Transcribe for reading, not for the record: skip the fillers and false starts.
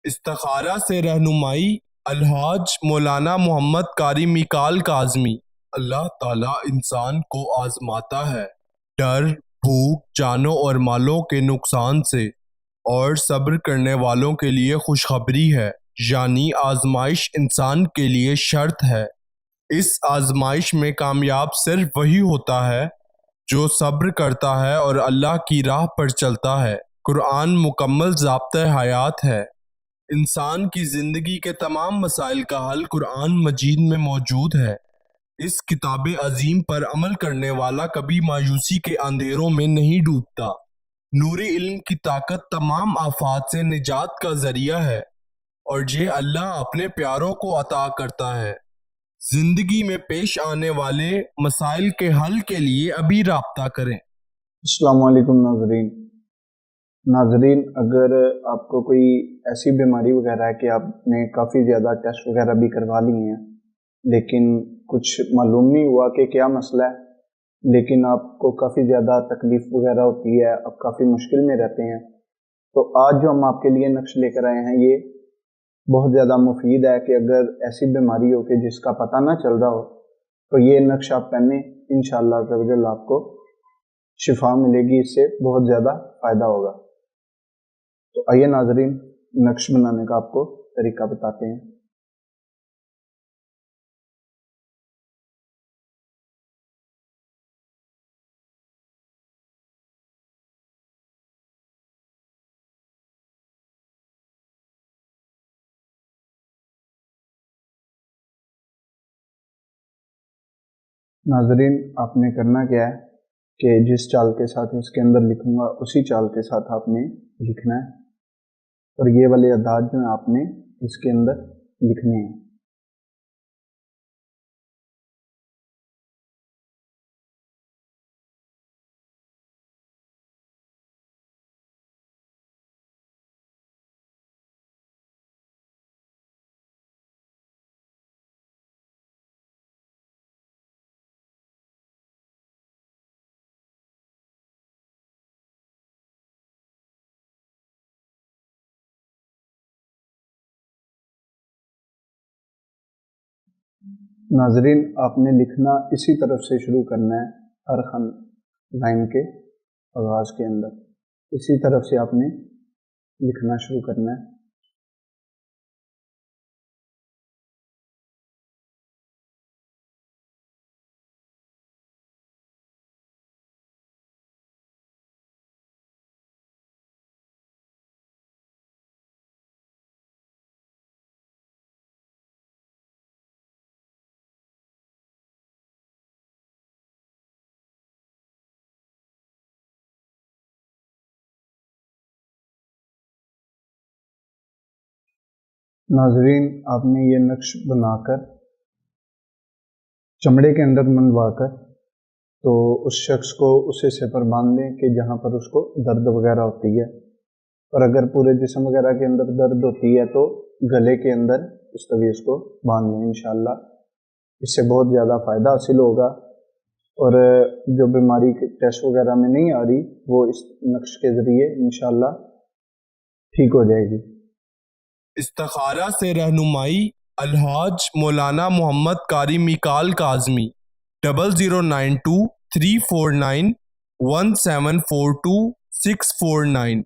استخارہ سے رہنمائی الحاج مولانا محمد قاری میکال کاظمی۔ اللہ تعالیٰ انسان کو آزماتا ہے ڈر، بھوک، جانوں اور مالوں کے نقصان سے، اور صبر کرنے والوں کے لیے خوشخبری ہے، یعنی آزمائش انسان کے لیے شرط ہے۔ اس آزمائش میں کامیاب صرف وہی ہوتا ہے جو صبر کرتا ہے اور اللہ کی راہ پر چلتا ہے۔ قرآن مکمل ضابطۂ حیات ہے۔ انسان کی زندگی کے تمام مسائل کا حل قرآن مجید میں موجود ہے۔ اس کتاب عظیم پر عمل کرنے والا کبھی مایوسی کے اندھیروں میں نہیں ڈوبتا۔ نور علم کی طاقت تمام آفات سے نجات کا ذریعہ ہے، اور یہ اللہ اپنے پیاروں کو عطا کرتا ہے۔ زندگی میں پیش آنے والے مسائل کے حل کے لیے ابھی رابطہ کریں۔ السلام علیکم ناظرین، اگر آپ کو کوئی ایسی بیماری وغیرہ ہے کہ آپ نے کافی زیادہ ٹیسٹ وغیرہ بھی کروا لی ہیں لیکن کچھ معلوم نہیں ہوا کہ کیا مسئلہ ہے، لیکن آپ کو کافی زیادہ تکلیف وغیرہ ہوتی ہے، آپ کافی مشکل میں رہتے ہیں، تو آج جو ہم آپ کے لیے نقش لے کر آئے ہیں یہ بہت زیادہ مفید ہے کہ اگر ایسی بیماری ہو کہ جس کا پتہ نہ چل رہا ہو تو یہ نقش آپ پہنیں، انشاءاللہ عز و جل آپ کو شفا ملے گی، اس سے بہت زیادہ فائدہ ہوگا۔ تو آئیے ناظرین، نقش بنانے کا آپ کو طریقہ بتاتے ہیں۔ ناظرین، آپ نے کرنا کیا ہے کہ جس چال کے ساتھ اس کے اندر لکھوں گا اسی چال کے ساتھ آپ نے لکھنا ہے، اور یہ والے اعداد جو ہیں آپ نے اس کے اندر لکھنے ہیں۔ ناظرین، آپ نے لکھنا اسی طرف سے شروع کرنا ہے، ہر لائن کے آغاز کے اندر اسی طرف سے آپ نے لکھنا شروع کرنا ہے۔ ناظرین، آپ نے یہ نقش بنا کر چمڑے کے اندر منڈوا کر تو اس شخص کو اس حصے پر باندھ دیں کہ جہاں پر اس کو درد وغیرہ ہوتی ہے، اور اگر پورے جسم وغیرہ کے اندر درد ہوتی ہے تو گلے کے اندر اس طرح اس کو باندھ دیں۔ انشاءاللہ اس سے بہت زیادہ فائدہ حاصل ہوگا، اور جو بیماری کے ٹیسٹ وغیرہ میں نہیں آ رہی وہ اس نقش کے ذریعے انشاءاللہ ٹھیک ہو جائے گی۔ استخارہ سے رہنمائی الحاج مولانا محمد قاری میکال کاظمی، 0092 349 1742 649۔